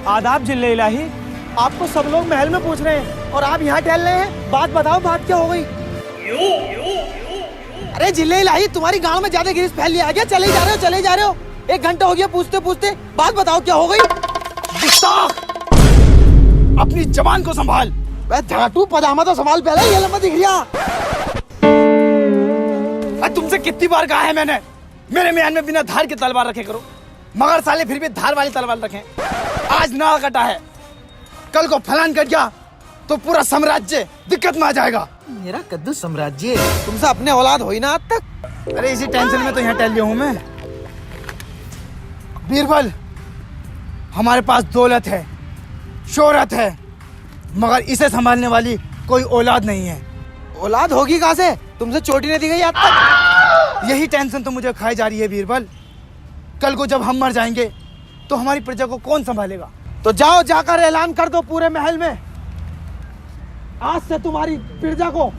आदाब जिल्ले इलाही। आपको सब लोग महल में पूछ रहे हैं और आप यहाँ टहल रहे हैं। बात बताओ, बात क्या हो गई? अरे जिल्ले इलाही, तुम्हारी गांव में ज्यादा गिरीश फैल लिया गया। चले जा रहे हो। 1 घंटा हो गया पूछते पूछते। बात बताओ क्या हो गई? अपनी जबान को संभाल। झाटू पजामा तो संभाल पहले, ये लंबा दिख रहा। तुमसे कितनी बार कहा है मैंने, मेरे म्यान में बिना धार की तलवार रखे करो, मगर साले फिर भी धार वाली तलवार रखें। आज नाल कटा है, कल को फलान कट गया तो पूरा साम्राज्य दिक्कत में आ जाएगा। मेरा कद्दू साम्राज्य तुमसे अपने औलाद हुई ना आज तक। अरे इसी टेंशन में तो यहाँ टहल लिया हूँ मैं। बीरबल, हमारे पास दौलत है, शोहरत है, मगर इसे संभालने वाली कोई औलाद नहीं है। औलाद होगी कहाँ से? तुमसे चोटी नहीं दी गई आज तक। यही टेंशन तो मुझे खाई जा रही है बीरबल। कल को जब हम मर जाएंगे तो हमारी प्रजा को कौन संभालेगा? तो जाओ, जाकर ऐलान कर दो पूरे महल में, आज से तुम्हारी प्रजा को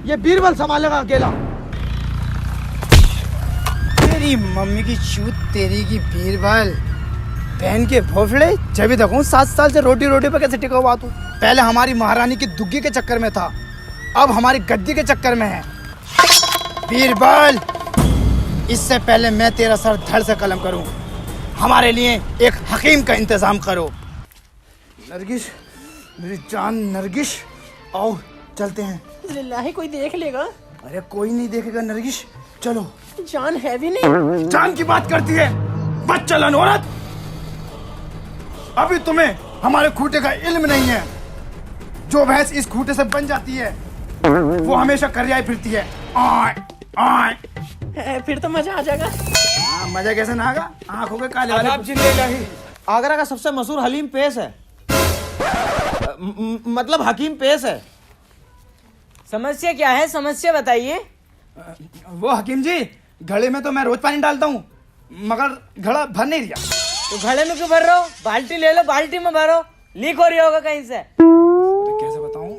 ये बीरबल संभालेगा अकेला। तेरी मम्मी की चूत तेरी की बीरबल, बहन के भोफड़े। जब भी देखूं 7 साल से रोटी पे कैसे टिका हुआ तू। पहले हमारी महारानी की दुग्गी के चक्कर में था, अब हमारी गद्दी के चक्कर में है। बीरबल, इससे पहले मैं तेरा सर धड़ से कलम करूं, हमारे लिए एक हकीम का इंतजाम करो। नरगिस, मेरी जान नरगिस, आओ चलते हैं। लिल्लाही, कोई देख लेगा? अरे कोई नहीं देखेगा नरगिस, चलो। जान है भी नहीं। जान की बात करती है बच्चलन औरत। अभी तुम्हें हमारे खूंटे का इल्म नहीं है। जो भैंस इस खूंटे से बन जाती है वो हमेशा करियाई फिरती है। फिर तो मजा आ जाएगा। मजा कैसे ना आगा? आंखों के काले वाले। आदाब जिल्ले इलाही। आगरा का सबसे मशहूर हलीम पेश है, मतलब हकीम पेश है। समस्या क्या है? समस्या बताइए। वो हकीम जी, घड़े में तो मैं रोज पानी डालता हूँ, मगर घड़ा भर नहीं दिया। तो घड़े में क्यों भर रहे हो? बाल्टी ले लो, बाल्टी में भरो। लीक हो रही होगा कहीं से। कैसे बताऊँ?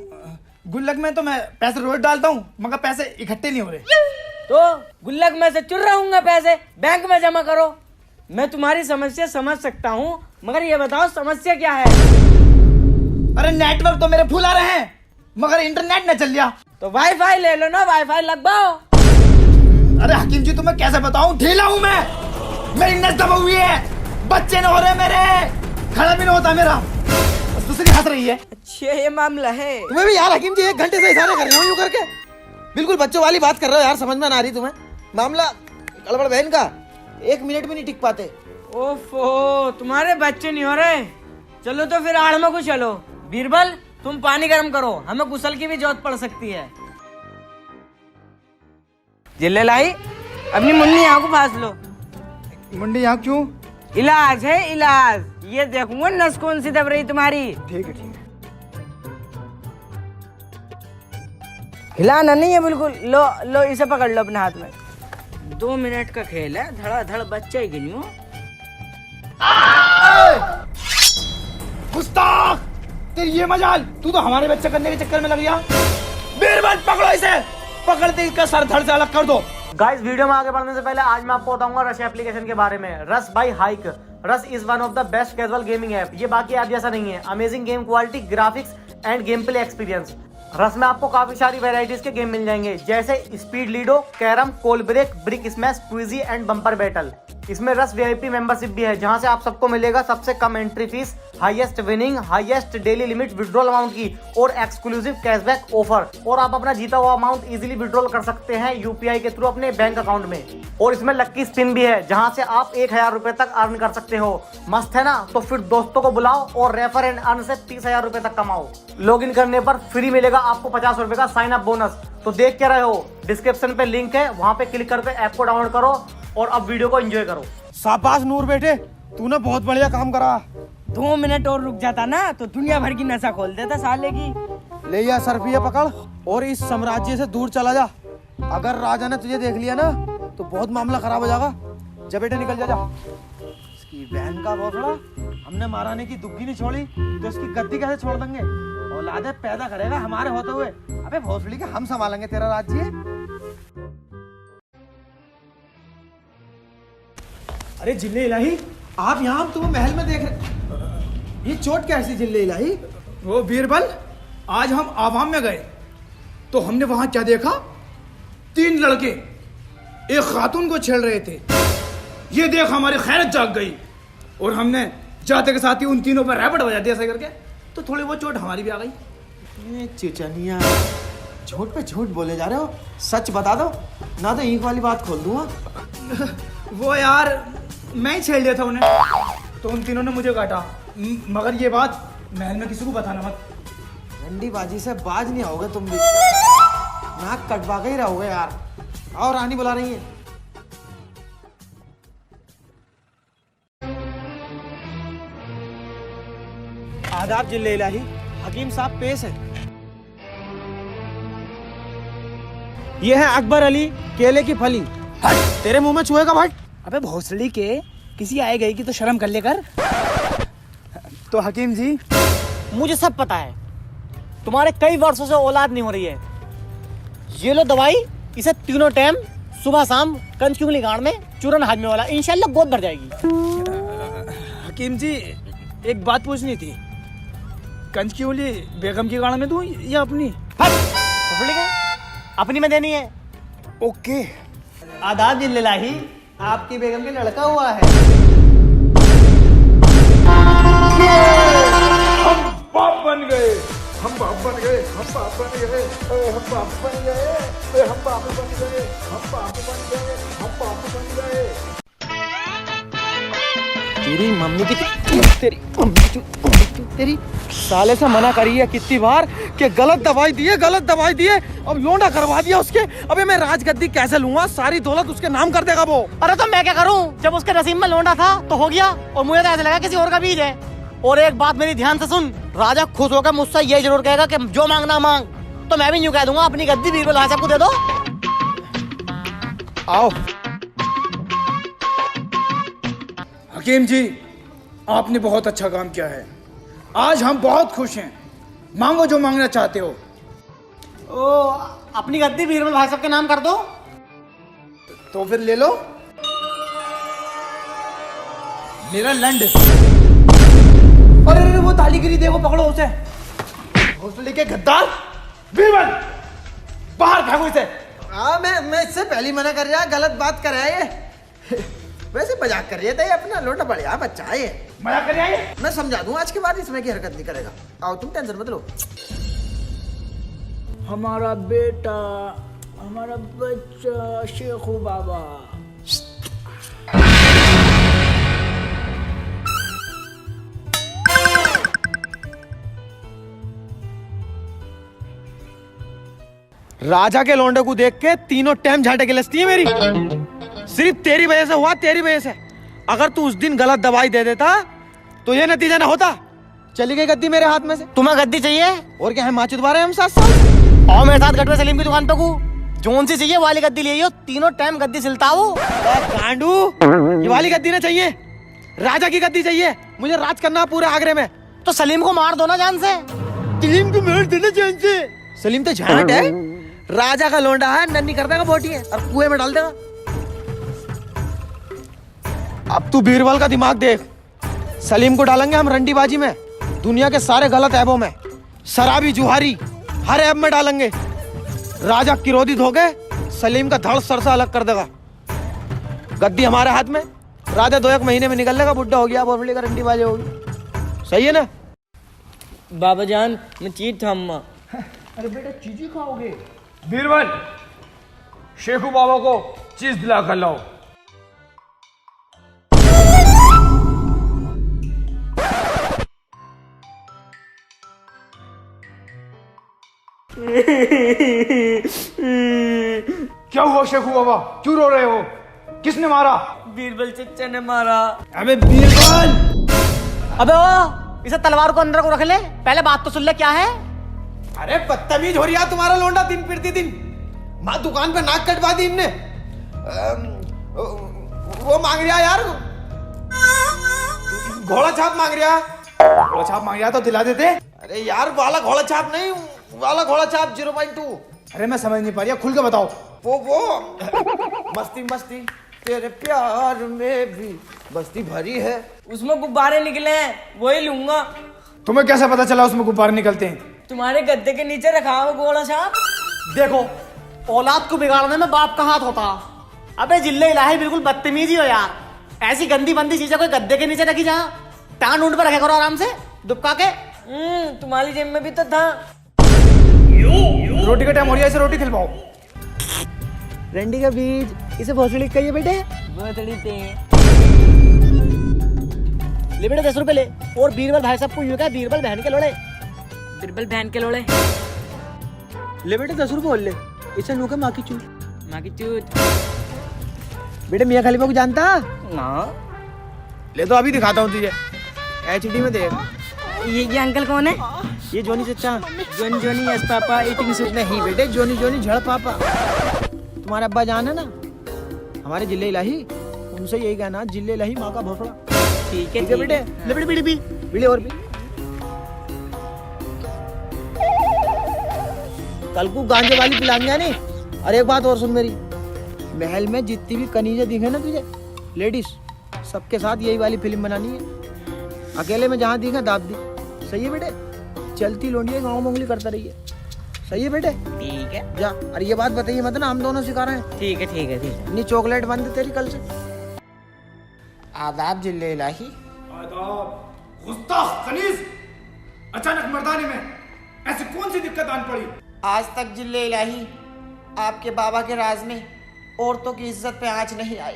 गुल्लक में तो मैं पैसे रोज डालता हूँ, मगर पैसे इकट्ठे नहीं हो रहे। तो गुल्लक में से चुर रहूंगा पैसे, बैंक में जमा करो। मैं तुम्हारी समस्या समझ सकता हूँ, मगर ये बताओ समस्या क्या है? अरे नेटवर्क तो मेरे फुल आ रहे हैं, मगर इंटरनेट न चल लिया। तो वाईफाई ले लो ना, वाईफाई लगवाओ। अरे हकीम जी, तुम्हें कैसे बताऊं, ढीला हूं मैं, मेरी नस दबा हुई है, बच्चे न हो रहे मेरे, खड़ा भी न होता मेरा। दूसरी हंस रही है। अच्छा, ये मामला है। तुम्हें भी यार हकीम जी 1 घंटे से इशारे कर रहे हो यूं करके, बिल्कुल बच्चों वाली बात कर रहे हो यार। समझ में ना आ रही तुम्हें? मामला गड़बड़ बहन का, 1 मिनट भी नहीं टिक पाते। ओफो, तुम्हारे बच्चे नहीं हो रहे। चलो तो फिर आड़ में को चलो। बीरबल, तुम पानी गर्म करो, हमें गुसल की भी जरूरत पड़ सकती है। जिल्ले लाई, अपनी मुन्नी यहाँ को फास लो। मुंडी यहाँ क्यों? इलाज है इलाज। ये देखूंगा नस कौन सी दब रही तुम्हारी। ठीक है। हिलाना नहीं है बिल्कुल। लो लो, इसे पकड़ लो अपने हाथ में। 2 मिनट का खेल है, धड़ाधड़ बच्चा ही गिनियो। गुस्ताख, तेरी ये मजाल, तू तो हमारे बच्चे करने के चक्कर में लग गया। बीरबल, पकड़ो इसे, पकड़ते इसका सर धड़ से अलग कर दो। गाइस, वीडियो में आगे बढ़ने से पहले आज मैं आपको बताऊंगा रश एप्लीकेशन के बारे में। Rush by Hike. Rush is one of the best casual gaming app. ये बाकी ऐप जैसा नहीं है। Amazing game quality, graphics and game play experience. Rush में आपको काफी सारी वेराइटीज के गेम मिल जाएंगे, जैसे speed ludo, carrom, coal break, brick smash, quizzy and bumper battle. इसमें रश वीआईपी मेंबरशिप भी है, जहां से आप सबको मिलेगा सबसे कम entry fees, highest winning, highest daily limit withdrawal amount की और एक्सक्लूसिव कैशबैक ऑफर। और आप अपना जीता हुआ अमाउंट इजीली विड्रॉल कर सकते हैं यूपीआई के थ्रू अपने बैंक अकाउंट में। और इसमें लक्की स्पिन भी है, जहां से आप 1000 रुपए तक अर्न कर सकते हो। मस्त है ना? तो फिर दोस्तों को बुलाओ और रेफर एंड अर्न से 30,000 रुपए तक कमाओ। लॉग इन करने पर फ्री मिलेगा आपको 50 रुपए का साइन अप बोनस। तो देख क्या रहे हो? डिस्क्रिप्शन पे लिंक है, वहां पे क्लिक करके ऐप को डाउनलोड करो और अब वीडियो को एंजॉय करो। शाबाश नूर बेटे, तूने बहुत बढ़िया काम करा। 2 मिनट और रुक जाता ना तो दुनिया भर की नशा खोल देता साले की। ले या सरफिया पकड़ और इस साम्राज्य से दूर चला जा। अगर राजा ने तुझे देख लिया ना तो बहुत मामला खराब हो जाएगा। जा बेटे, निकल जा। इसकी बहन का भोसड़ा, हमने महारानी की दुग्गी नहीं छोड़ी तो इसकी गद्दी कैसे छोड़ देंगे? औलादे पैदा करेगा हमारे होते हुए। अबे भोसड़ी के हम संभालेंगे तेरा राज्य। अरे जिल्ले इलाही, आप यहाँ, हम तुम्हें महल में देख रहे। ये चोट कैसी झेल ले इलाही? वो बीरबल, आज हम आवाम में गए तो हमने वहां क्या देखा? 3 लड़के एक खातून को छेड़ रहे थे। ये देख हमारी खैरत जाग गई और हमने जाते के साथ ही उन तीनों पर रैपट बजा दिया ऐसे करके, तो थोड़ी बहुत चोट हमारी भी आ गई। ये चिचनिया, झूठ पे झूठ बोले जा रहे हो। सच बता दो ना तो ईंख वाली बात खोल दूंगा। वो यार मैं ही छेड़ लिया था उन्हें, तो उन तीनों ने मुझे काटा। मगर ये बात महल में किसी को बताना मत। रंडी बाजी से बाज नहीं आओगे तुम भी, नाक कटवा के ही रहोगे यार। और रानी बुला रही है। आदाब जिले इलाही, हकीम साहब पेश है। ये है अकबर अली केले की फली। तेरे मुंह में चूहेगा भाई? अबे भोसड़ी के, किसी आए गई की तो शर्म कर लेकर। तो हकीम जी, मुझे सब पता है, तुम्हारे कई वर्षों से औलाद नहीं हो रही है। ये लो दवाई, इसे तीनों टाइम सुबह शाम कंच की उंगली गाड़ में चूरन हाजमे वाला, इंशाल्लाह गोद भर जाएगी। हकीम जी एक बात पूछनी थी, कंच की उंगली बेगम की गाड़ में दूं या अपनी? अपनी में देनी है। ओके। आदाब जिल्लाही, आपकी बेगम के लड़का हुआ है। हम बाप बन गए, हम बाप बन गए, हम बाप बन गए, हम बाप बन गए, हम बाप बन गए, हम बाप बन गए, हम बाप बन गए। तेरी मम्मी की तेरी मम्मी की तेरी साले से मना करी है कितनी बार कि गलत दवाई दिए। अब लोंडा करवा दिया उसके। अबे मैं राजगद्दी कैसे लूंगा? सारी दौलत उसके नाम कर देगा वो। अरे तो मैं क्या करूं? जब उसके नसीब में लोंडा था तो हो गया, और मुझे तो ऐसा लगा किसी और का बीज है। और एक बात मेरी ध्यान से सुन, राजा खुश होकर मुझसे ये जरूर कहेगा कि जो मांगना मांग, तो मैं भी यूं कह दूंगा अपनी गद्दी बीरबल भाई साहब को दे दो। आओ। हकीम जी, आपने बहुत अच्छा काम किया है। आज हम बहुत खुश हैं। मांगो जो मांगना चाहते हो। ओ, अपनी गद्दी बीरबल भाई साहब के नाम कर दो। तो फिर ले लो मेरा लंड। अरे वो ताली गिरी, देखो पकड़ो उसे। भोसले के गद्दार, बीरबल बाहर भागो इसे। हाँ, मैं इससे पहले मना कर रहा, गलत बात कर रहा है ये। वैसे मजाक कर रहे थे, अपना लोटा बढ़िया बच्चा है ये। मजा कर आए। मैं समझा दूं, आज के बाद इसमें की हरकत नहीं करेगा। आओ, तुम टेंशन मत लो। हमारा बेटा, हमारा बच्चा शेखू बाबा। राजा के लौंडे को देख के तीनों टाइम झाटे गिलसती है मेरी। सिर्फ तेरी वजह से हुआ, तेरी वजह से। अगर तू उस दिन गलत दवाई दे देता तो ये नतीजा ना होता। चली गई गद्दी मेरे हाथ में से। तुम्हें गद्दी चाहिए? और क्या है, माँ चुदवा हम 7 साल। और मेरे साथ गटवे सलीम की दुकान पे को जोन सी चाहिए वाली गद्दी ले आइयो, तीनों टाइम गद्दी सिलता हो। गांडू, ये वाली गद्दी ना चाहिए, राजा की गद्दी चाहिए। मुझे राज करना पूरे आगरे में। तो सलीम को मार दो ना जान से। सलीम को मार देना जान से? सलीम तो झाट है, राजा का लौंडा है, नन्ही कर देगा बोटी है और कुएं में डाल देगा। अब तू बीरबल का दिमाग देख। सलीम को डालेंगे हम रंडीबाजी में, दुनिया के सारे गलत ऐबों में, शराबी जुहारी हर ऐब में डालेंगे। राजा क्रोधित हो गए, सलीम का धड़ सर से अलग कर देगा। गद्दी हमारे हाथ में, राजा 2-1 महीने में निकल लेगा, बुढ़ा हो गया, बोबड़ी का रंडीबाजी होगी। सही है ना? बाबा जान, मैं चीज था अम्मा। अरे बेटा, चीज ही खाओगे? बीरबल, शेखू बाबा को चीज दिला कर लाओ। क्या हुआ शेखू बाबा, क्यों रो रहे हो? किसने मारा? बीरबल चच्चा ने मारा। अबे बीरबल! अबे ओ, इसे तलवार को अंदर को रख ले, पहले बात तो सुन ले क्या है। अरे बदतमीज हो रही है तुम्हारा लौंडा दिन फिरती दिन। माँ दुकान पे नाक कटवा दी इनने। वो मांग रहा यार, घोड़ा छाप मांग रहा। घोड़ा छाप मांग रहा तो दिला देते। अरे यार, वाला घोड़ा छाप नहीं, वाला घोड़ा छाप 0.2। अरे मैं समझ नहीं पा रही, खुल के बताओ। वो मस्ती मस्ती तेरे प्यार में भी बस्ती भरी है। उसमें गुब्बारे निकले हैं, वही लूंगा। तुम्हें कैसे पता चला उसमें गुब्बारे निकलते हैं? तुम्हारे गद्दे के नीचे रखा हो गोला साहब। देखो, औलाद को बिगाड़ने में बाप का हाथ होता। अबे जिल्ले इलाही बिल्कुल बदतमीजी हो यार। ऐसी गंदी बंदी चीजें कोई गद्दे के नीचे रखी जा। टांग ऊंट पर रखे करो आराम से दुबका के। तुम्हारी जेब में भी तो था। रोटी का टाइम हो रहा है, इसे रोटी खिलवाओ। रंडी का बीज इसे भोसड़ी कहिए बेटे। भोसड़ी थे। ले बेटे 10 रुपए ले। और बीरबल भाई साहब को यूं क्या, बीरबल बहन के लोड़े। बिरबल बहन के लोड़े। ले बेटे 10 रुपए और ले, इसे नूके माँ की चूत। माँ की चूत। बेटे मियाँ खलीफा को जानता? ना। ले तो अभी दिखाता हूँ तुझे, HD में देख। ये अंकल कौन है? ये जोनी चचा। Johnny Johnny yes papa eating soup. नहीं बेटे, जोनी जोनी झड़ पापा। तुम्हारे अब्बा जान है ना, हमारे जिले इलाही, उनसे यही कहना, जिले इलाही माँ का भोसड़ा। ठीक है बेटे। ले बेटे बीड़ी पी, बीड़ी और पी। कल को गांजे वाली पिलाएंगे नहीं। और एक बात और सुन मेरी, महल में जितनी भी कनीजे दिखे ना तुझे, लेडीज, सबके साथ यही वाली फिल्म बनानी है। अकेले में जहाँ दिखा दाब दी। सही है बेटे? चलती लोंडिया गाँव मंगली करता रही है। सही है बेटे? ठीक है। जा। अरे ये बात बताइए मत ना, हम दोनों सिखा रहे हैं। ठीक है ठीक है ठीक है। नहीं चॉकलेट बंद तेरी कल से। आदाब जिले इलाही। आदाब। गुस्ताख खनीज, अचानक मर्दाने में ऐसी कौन सी दिक्कत आन पड़ी? आज तक जिले इलाही आपके बाबा के राज में औरतों की इज्जत पे आंच नहीं आई,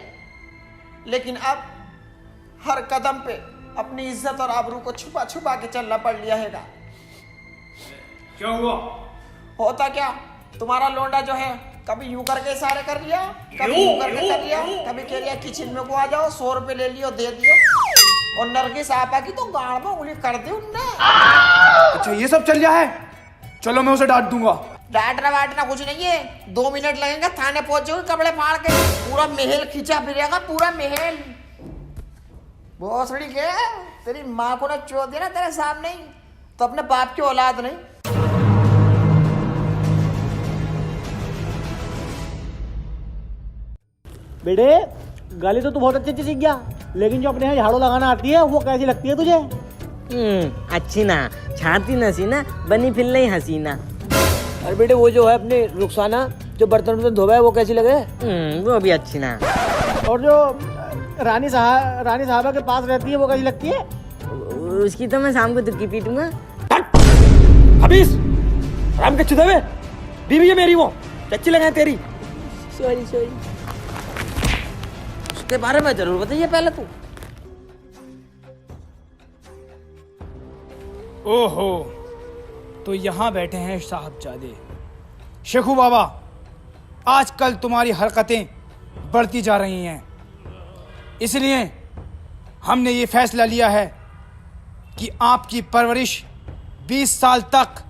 लेकिन अब हर कदम पे अपनी इज्जत और आबरू को छुपा छुपा के चलना पड़ लिया है। क्या हुआ? होता क्या, तुम्हारा लोंडा जो है कभी यूं करके इशारे कर लिया, कभी यूं करके कर लिया, कभी कह लिया किचन में को आ जाओ, 100 रुपए ले लियो दे दियो, और नरगिस आपा की तो गाड़ में उंगली कर दी उनने। अच्छा ये सब चल रहा है? चलो मैं उसे डांट दूंगा। डांटना वाटना कुछ नहीं है, 2 मिनट लगेंगे, थाने पहुंच जाओगे कपड़े फाड़ के, पूरा महल खींचा फिरेगा, पूरा महल। भोसड़ी के तेरी माँ को ना चोट दिया ना तेरे सामने ही, तो अपने बाप की औलाद नहीं। बेटे गाली तो तू बहुत अच्छी अच्छी सीख गया, लेकिन जो अपने यहाँ झाड़ू लगाना आती है वो कैसी लगती है तुझे? अच्छी ना, छाती नसीना, बनी फिर नहीं हसीना। अरे बेटे वो जो है अपने रुखसाना जो बर्तन धोबा है वो कैसी लगे? वो भी अच्छी ना। और जो रानी साहबा के पास रहती है वो कैसी लगती है? उसकी तो मैं शाम को दुक्की पीटूंगा। हबीस राम के चुदे में बीवी है मेरी, वो चच्ची लगाए तेरी। Sorry sorry. उसके बारे में जरूर बताइए पहले तू। ओहो, तो यहाँ बैठे हैं साहबजादे। शेखू बाबा, आजकल तुम्हारी हरकतें बढ़ती जा रही हैं, इसलिए हमने ये फैसला लिया है कि आपकी परवरिश 20 साल तक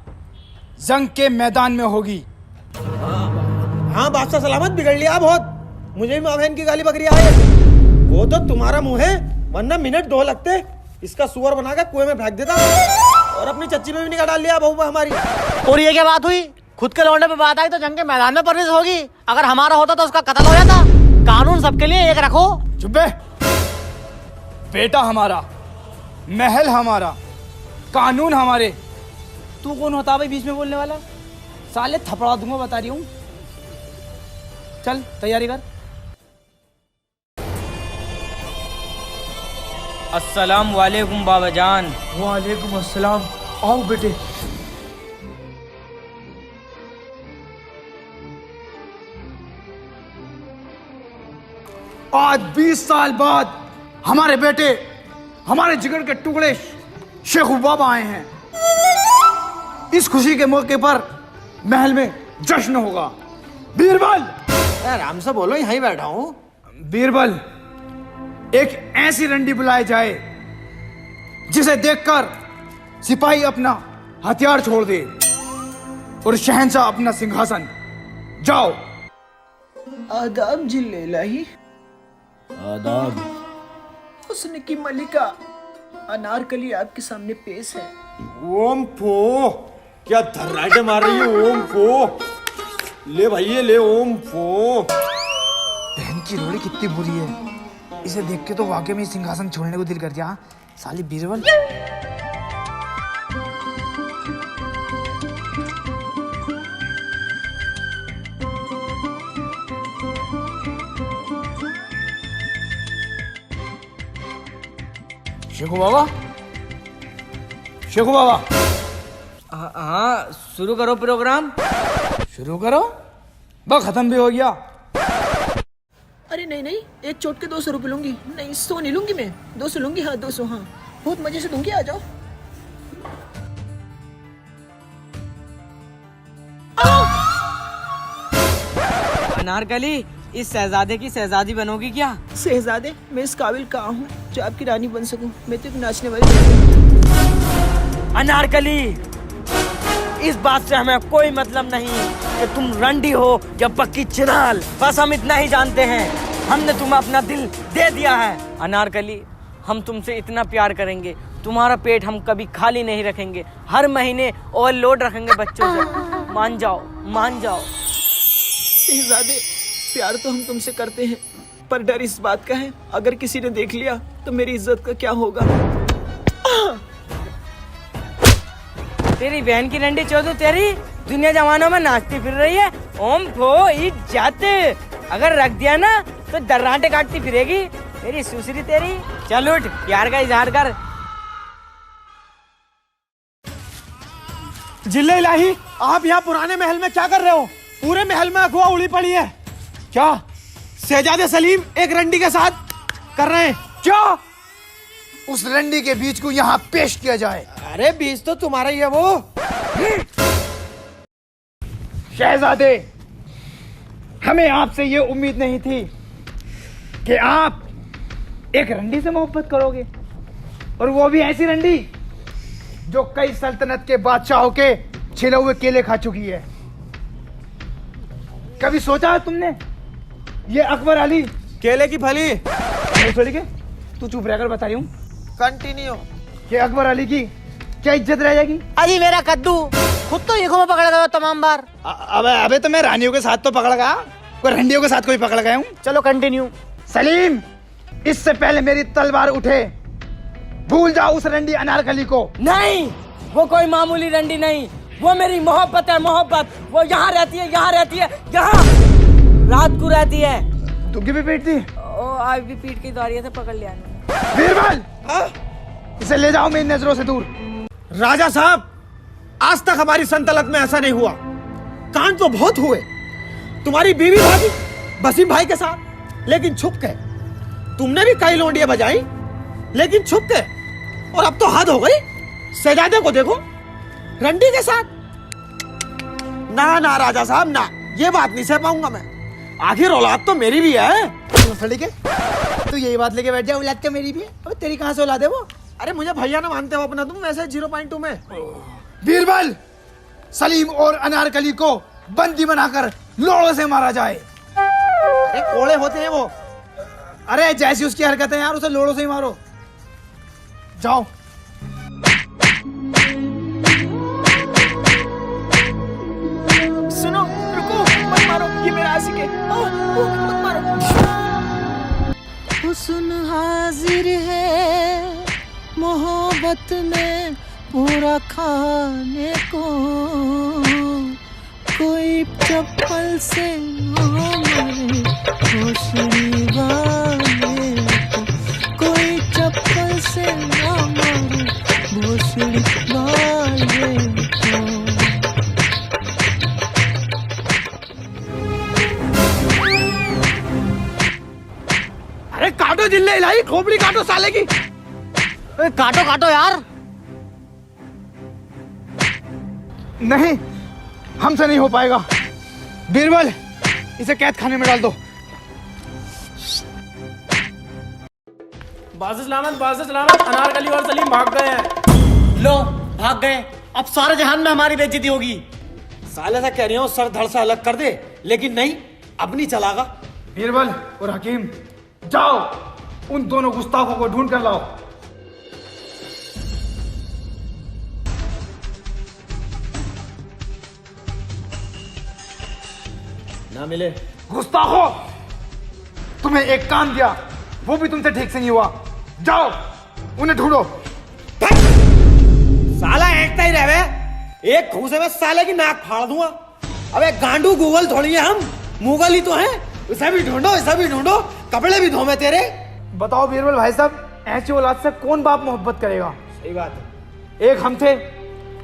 जंग के मैदान में होगी। हाँ बादशाह सलामत, बिगड़ लिया बहुत। मुझे भी माँ बहन की गाली बकरी आई। वो तो तुम्हारा मुंह है, वरना मिनट 2 लगते इसका सुअर बना के कुएं में फेंक देता, और अपनी चच्ची में भी निकाल डाल लिया बहू हमारी। और ये क्या बात हुई? खुद के लौंडे पे बात आई तो जंग के मैदान में परवरिश होगी। अगर हमारा होता तो उसका कत्ल हो जाता। कानून सबके लिए एक रखो। चुप बे। बेटा हमारा, महल हमारा, कानून हमारे। तू कौन होता भाई बीच में बोलने वाला? साले थपड़ा दूंगा, बता रही हूँ। चल तैयारी कर। अस्सलाम वालेकुम बाबा जान। वालेकुम अस्सलाम। आओ बेटे। आज 20 साल बाद हमारे बेटे, हमारे जिगर के टुकड़े शेखू बाबा आए हैं। इस खुशी के मौके पर महल में जश्न होगा। बीरबल, आराम से बोलो, यहीं बैठा हूँ। बीरबल, एक ऐसी रंडी बुलाई जाए जिसे देखकर सिपाही अपना हथियार छोड़ दे और शहंशाह अपना सिंहासन। जाओ। आदाब जिले इलाही। आदाब। हुस्न की मलिका अनारकली आपके सामने पेश है। ओम फो, क्या धर्राटे मार रही है? ओम फो, ले भाई ये ले। ओम फो। बहन इसकी रोड़ी कितनी बुरी है। इसे देख के तो वाकई में सिंहासन छोड़ने को दिल कर दिया। साली बीरबल। शेखू बाबा, शेखू बाबा, हाँ शुरू करो प्रोग्राम। शुरू करो। बस खत्म भी हो गया। अरे नहीं नहीं, एक चोट के 200 रुपये लूंगी। नहीं 100 नहीं लूंगी मैं, 200 लूंगी। हाँ 200, हाँ बहुत मजे से दूंगी। आ जाओ। अनारकली, इस शहजादे की शहजादी बनोगी क्या? शहजादे, मैं इस काबिल कहाँ हूँ जो आपकी रानी बन सकूं? मैं तो एक नाचने वाली लड़की हूँ। अनारकली, इस बात से हमें कोई मतलब नहीं कि तुम रंडी हो या पक्की चिनाल। बस हम इतना ही जानते हैं, हमने तुम्हें अपना दिल दे दिया है। अनारकली, हम तुमसे इतना प्यार करेंगे, तुम्हारा पेट हम कभी खाली नहीं रखेंगे। हर महीने ओवरलोड रखेंगे बच्चों से। मान जाओ, मान जाओ। शहजादे, प्यार तो हम तुमसे करते हैं, पर डर इस बात का है अगर किसी ने देख लिया तो मेरी इज्जत का क्या होगा? तेरी बहन की रंडी चौधरी तेरी दुनिया जमानों में नाचती फिर रही है। ओम फो इज्जत, अगर रख दिया ना तो दर्रांटे काटती फिरेगी। मेरी सुसरी तेरी। चल उठ, प्यार का इजहार कर। जिले इलाही, आप यहाँ पुराने महल में क्या कर रहे हो? पूरे महल में अफवाह उड़ी पड़ी है। क्या शहजादे सलीम एक रंडी के साथ कर रहे हैं? क्या उस रंडी के बीच को यहाँ पेश किया जाए? अरे बीज तो तुम्हारा ही है वो। शहजादे, हमें आपसे ये उम्मीद नहीं थी कि आप एक रंडी से मोहब्बत करोगे, और वो भी ऐसी रंडी जो कई सल्तनत के बादशाहों के छिले हुए केले खा चुकी है। कभी सोचा है तुमने ये अकबर अली केले की फली। के तू चुप रहकर बता रही हूँ कंटिन्यू। कि अकबर अली की क्या इज्जत रह जाएगी? अजी मेरा कद्दू खुद तो ईखों में पकड़ गया तमाम बार। अबे अबे तो मैं रानियों के साथ तो पकड़ गया, कोई रंडियों के साथ कोई पकड़ गया हूँ। चलो कंटिन्यू। सलीम, इससे पहले मेरी तलवार उठे, भूल जाओ उस रंडी अनारकली को। नहीं, वो कोई मामूली रंडी नहीं, वो मेरी मोहब्बत है, मोहब्बत। वो यहाँ रहती है, यहाँ रहती है, यहाँ रात को रहती है। दुग्गी भी पीटती? ओ आज भी पीट की दौरिया से पकड़ लिया। बीरबल, इसे ले जाओ मेरी नजरों से दूर। राजा साहब, आज तक हमारी सल्तनत में ऐसा नहीं हुआ। कांड तो बहुत हुए, तुम्हारी बीवी भाभी वसीम भाई के साथ, लेकिन छुप के। तुमने भी कई लोंडियां बजाई, लेकिन छुप के। और अब तो हद हो गई, शहजादे को देखो रंडी के साथ। ना ना राजा साहब ना, ये बात नहीं सह पाऊंगा मैं। आखिर औलाद तो मेरी भी है। तू यही बात लेके बैठ जा, औलाद क्या मेरी भी है? अबे तेरी कहां से औलाद है वो? अरे मुझे भैया ना मानते हो अपना तुम, वैसे 0.2 में। बीरबल, सलीम और अनारकली को बंदी बनाकर लोड़ों से मारा जाए। अरे कोड़े होते हैं वो। अरे जैसी उसकी हरकतें यार, उसे लोड़ों से ही मारो। जाओ। सुनो, रुको, मत मारो, ये मेरा आशिक है। मत मारो। हुस्न हाजिर है मोहब्बत में पूरा खाने को, कोई चप्पल से मारे भोसड़ी वाले को, कोई चप्पल से मारे भोसड़ी वाले को। अरे काटो जिले इलाही, खोपड़ी काटो साले की। काटो काटो यार। नहीं, हमसे नहीं हो पाएगा। बीरबल, इसे कैद खाने में डाल दो। बाज़ सलामत, अनारकली और सलीम भाग गए हैं। लो भाग गए, अब सारे जहान में हमारी बेइज्जती होगी। साले से कह रही हूँ सर धड़ से अलग कर दे, लेकिन नहीं, अब नहीं चलागा। बीरबल और हकीम, जाओ उन दोनों गुस्ताखों को ढूंढ कर लाओ। ना मिले। गुस्ताखो, तुम्हें एक काम दिया, वो भी तुमसे ठीक से नहीं हुआ। जाओ उन्हें ढूंढो। साला ऐंठता ही रहे, एक घूसे में साले की नाक फाड़ दूंगा। अबे गांडू गूगल थोड़ी है हम, मुगल ही तो हैं। इसे भी ढूंढो, इसे भी ढूंढो, कपड़े भी धोमे तेरे। बताओ बीरबल भाई साहब, ऐसी औलाद से कौन बाप मोहब्बत करेगा? सही बात है। एक हम थे,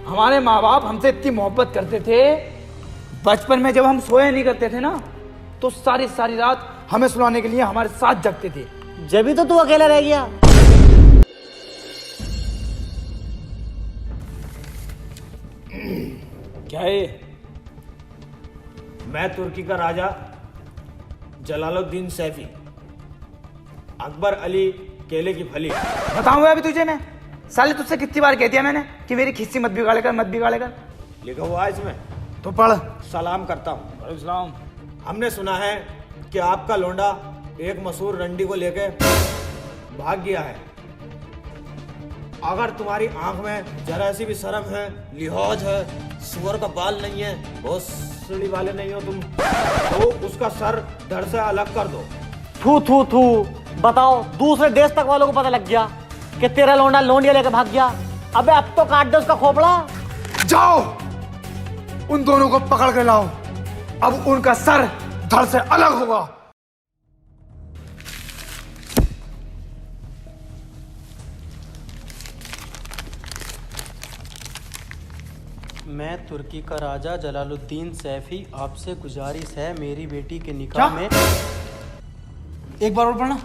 हमारे माँ बाप हमसे इतनी मोहब्बत करते थे, बचपन में जब हम सोया नहीं करते थे ना, तो सारी सारी रात हमें सुलाने के लिए हमारे साथ जगते थे। जब भी तो तू अकेला रह गया। क्या है? मैं तुर्की का राजा जलालुद्दीन सैफी, अकबर अली केले की फली। बताऊंगा अभी तुझे मैं, साले तुझसे कितनी बार कह दिया मैंने कि मेरी खिस्सी मत बिगाड़े कर, मत बिगाड़े कर। लिखा हुआ है इसमें। तो पढ़। सलाम करता हूँ। इस्लाम। हमने सुना है कि आपका लोंडा एक मशहूर रंडी को लेके भाग गया है। अगर तुम्हारी आंख में जरा सी भी शर्म है, लिहाज है, सुअर का बाल नहीं है, बहुत सीढ़ी वाले नहीं हो तुम, तो उसका सर धड़ से अलग कर दो। थू थू थू, बताओ दूसरे देश तक वालों को पता लग गया कि तेरा लोंडा लोंडिया लेकर भाग गया। अबे अब तो काट दो उसका खोपड़ा। जाओ उन दोनों को पकड़ कर लाओ, अब उनका सर धड़ से अलग होगा। मैं तुर्की का राजा जलालुद्दीन सैफी, आपसे गुजारिश है मेरी बेटी के निकाह में। एक बार और पढ़ना।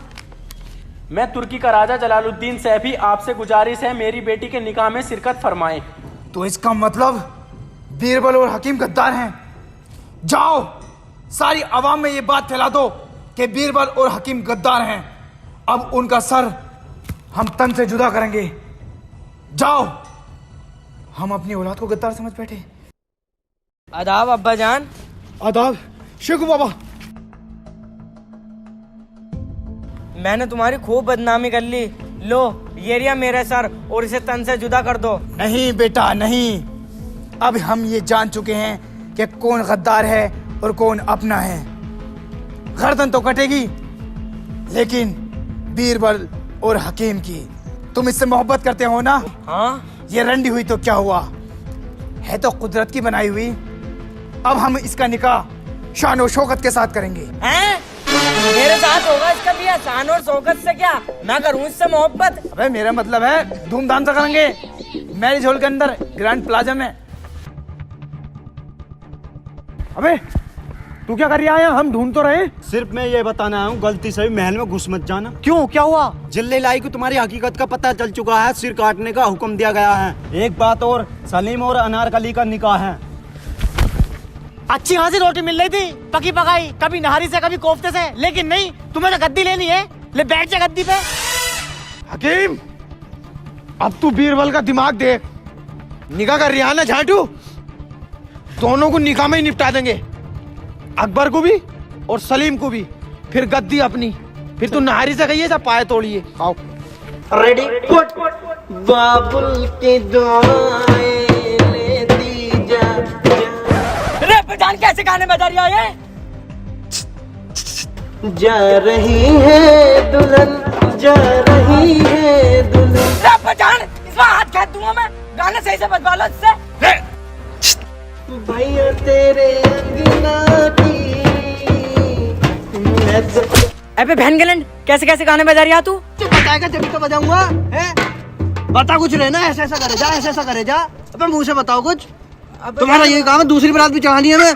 मैं तुर्की का राजा जलालुद्दीन सैफी, आपसे गुजारिश है मेरी बेटी के निकाह में शिरकत फरमाएं। तो इसका मतलब बीरबल और हकीम गद्दार हैं। जाओ सारी आवाम में ये बात फैला दो कि बीरबल और हकीम गद्दार हैं। अब उनका सर हम तन से जुदा करेंगे। जाओ, हम अपनी औलाद को गद्दार समझ बैठे। आदाब अब्बा जान। आदाब शेखू बाबा। मैंने तुम्हारी खूब बदनामी कर ली। लो ये रिया मेरा सर, और इसे तन से जुदा कर दो। नहीं बेटा नहीं, अब हम ये जान चुके हैं कि कौन गद्दार है और कौन अपना है। गर्दन तो कटेगी, लेकिन बीरबल और हकीम की तुम इससे मोहब्बत करते हो ना? हाँ, ये रंडी हुई तो क्या हुआ, है तो कुदरत की बनाई हुई। अब हम इसका निकाह शान और शौकत के साथ करेंगे। हैं? मेरे साथ होगा इसका भी, शान और शौकत से क्या, मैं करूँ इससे मोहब्बत? अबे मेरा मतलब है धूमधाम से करेंगे, मैरिज हॉल के अंदर ग्रैंड प्लाजा में। अबे तू क्या कर रहा है? हम ढूंढ तो रहे। सिर्फ मैं ये बताना आया हूँ, गलती से भी महल में घुस मत जाना। क्यों, क्या हुआ? जिल्ले लाई को तुम्हारी हकीकत का पता चल चुका है, सिर काटने का हुक्म दिया गया है। एक बात और, सलीम और अनारकली का निकाह है। अच्छी खासी रोटी मिल रही थी, पकी पकाई, कभी नहारी से कभी कोफ्ते से, लेकिन नहीं, तुम्हें तो गद्दी लेनी है। ले बैठ जा गद्दी पे। हकीम, अब तू बीरबल का दिमाग देख। निकाह कर रहा है ना झाटू, दोनों को निकाह में ही निपटा देंगे, अकबर को भी और सलीम को भी। फिर गद्दी अपनी, फिर तू नहारी से कहिए, सब पाए तोड़िए। आओ रेडी पुट बाबुल की दुआएं लेती जा। रे पठान कैसे गाने बजा रही है? जा रही है दुल्हन, जा रही है दुल्हन। रे पठान, इसमें हाथ खेच दूंगा मैं, गाने सही से बजवा लो इससे। भैया तेरे अंगना की। अबे बहन गलन, कैसे कैसे गाने बजा रही है तू? तू बताएगा जब तो बजाऊंगा। हैं? बता कुछ रहना, ऐसा ऐसा करे जा, ऐसा ऐसा करे जा। अबे मुंह से बताओ कुछ। तुम्हारा ये काम है, दूसरी बारात भी चढ़ानी है मैं।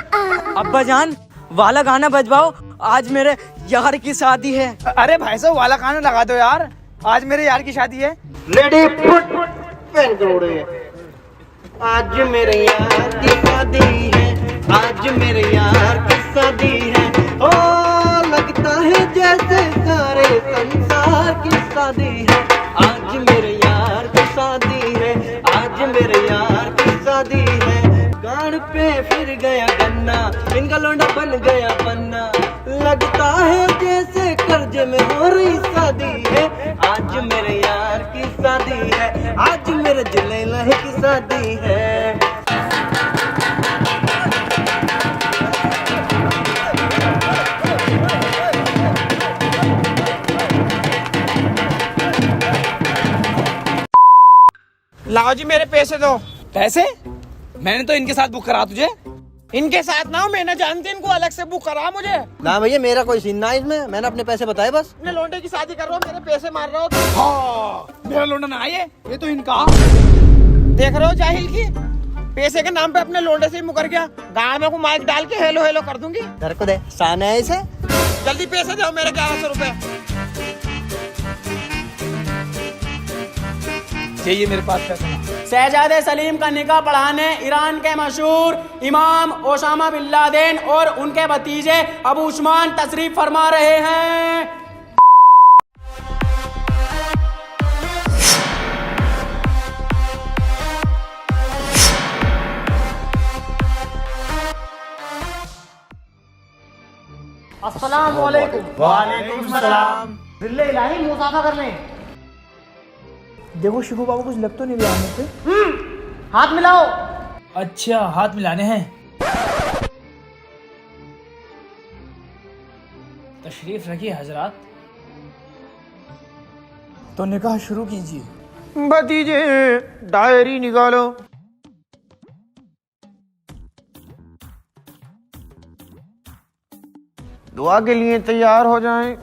अब्बा जान वाला गाना बजवाओ, आज मेरे यार की शादी है। अरे भाई साहब वाला गाना लगा दो यार, आज मेरे यार की शादी है। रेडी फुट पेन करोड़े। आज मेरे यार की शादी है, आज मेरे यार की शादी है। ओ लगता है जैसे सारे संसार की शादी है। आज मेरे यार की शादी है, आज मेरे यार की शादी है। गाड़ पे फिर गया गन्ना, इनका लौंडा बन गया पन्ना। लगता है जैसे कर्जे में हो रही शादी है। आज मेरे यार की शादी है, आज मेरे जलेला की शादी है। लाओ जी मेरे पैसे दो। पैसे? मैंने तो इनके साथ बुक करा तुझे। इनके साथ ना हो, मैं ना जानती इनको, अलग से बुक करा मुझे। ना भैया मेरा कोई सीन ना इसमें, मैंने अपने पैसे बताए बस। अपने लौंडे की शादी कर रहे हो, मेरे पैसे मार रहे हो तुम। हाँ, मेरा लौंडा ना आए, ये तो इनका। देख रहे हो जाहिल की, पैसे के नाम पे अपने लौंडे से ही मुकर गया। गाँव में को माइक डाल के हेलो हेलो कर दूंगी। घर को दे, शान है इसे। जल्दी पैसे दो मेरे 1100 रुपए। चाहिए मेरे पास पैसा। शहजादे सलीम का निकाह पढ़ाने ईरान के मशहूर इमाम ओसामा बिन लादेन और उनके भतीजे अबू उस्मान तशरीफ फरमा रहे हैं। अस्सलाम वालेकुम। वालेकुम सलाम। दिल्ली इलाही मुसाफा करने। देखो शिबू बाबू कुछ लग तो नहीं रहा मुझे। हाथ मिलाओ। अच्छा, हाथ मिलाने हैं। तशरीफ रखिए हजरात। तो निकाह शुरू कीजिए। भतीजे डायरी निकालो। दुआ के लिए तैयार हो जाएं।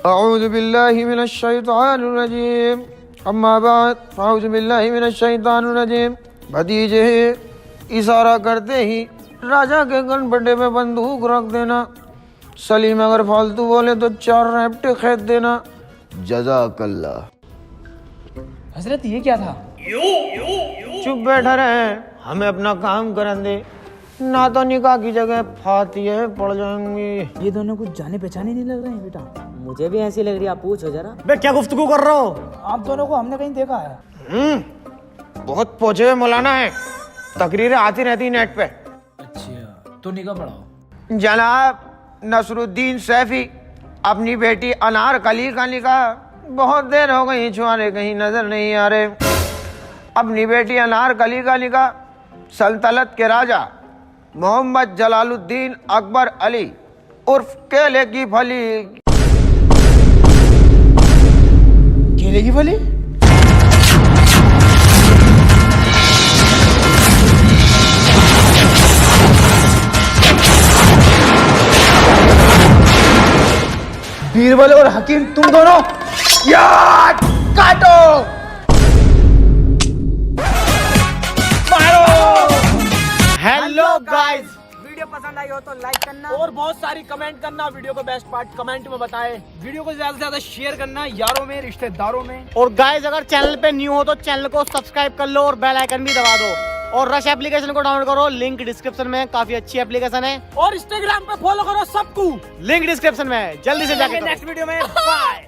अऊज़ु बिल्लाहि मिनश शैतानिर रजीम। अम्मा बाद अऊज़ु बिल्लाहि मिनश शैतानिर रजीम। भतीजे इशारा करते ही राजा के गनपटे में बंदूक रख देना। सलीम अगर फालतू बोले तो 4 रैप्टे खेद देना। जज़ाकल्लाह। हजरत ये क्या था? चुप बैठा रहे, हमें अपना काम करने दे, ना तो निकाह की जगह फातिहे पड़ जाएंगी। ये दोनों कुछ जाने पहचाने नहीं लग रहे हैं बेटा। मुझे भी ऐसी लग रही है, आप पूछो जरा। बे क्या गुफ्तगू कर रहे हो? आप दोनों को हमने कहीं देखा है। बहुत पहुंचे हुए मौलाना है, तकरीरें आती रहती नेट पे। अच्छा, तो निकाह पढ़ाओ। जनाब नसरुद्दीन सैफी अपनी बेटी अनार कली का निकाह बहुत देर हो गई छुआरे कहीं नजर नहीं आ रहे। अपनी बेटी अनार कली का निकाह सल्तनत के राजा मोहम्मद जलालुद्दीन अकबर अली उर्फ केले की फली। केले की फली? बीरबल और हकीम तुम दोनों यार काटो। हेलो गाइस, वीडियो पसंद आई हो तो लाइक करना और बहुत सारी कमेंट करना। वीडियो को बेस्ट पार्ट कमेंट में बताए। वीडियो को ज्यादा से ज्यादा शेयर करना यारों में, रिश्तेदारों में। और गाइस अगर चैनल पे न्यू हो तो चैनल को सब्सक्राइब कर लो और बेल आइकन भी दबा दो। और रश एप्लीकेशन को डाउनलोड करो, लिंक डिस्क्रिप्शन में, काफी अच्छी एप्लीकेशन है। और इंस्टाग्राम पे फॉलो करो सबको, लिंक डिस्क्रिप्शन में है, जल्दी से जाके करो। नेक्स्ट वीडियो में बाय।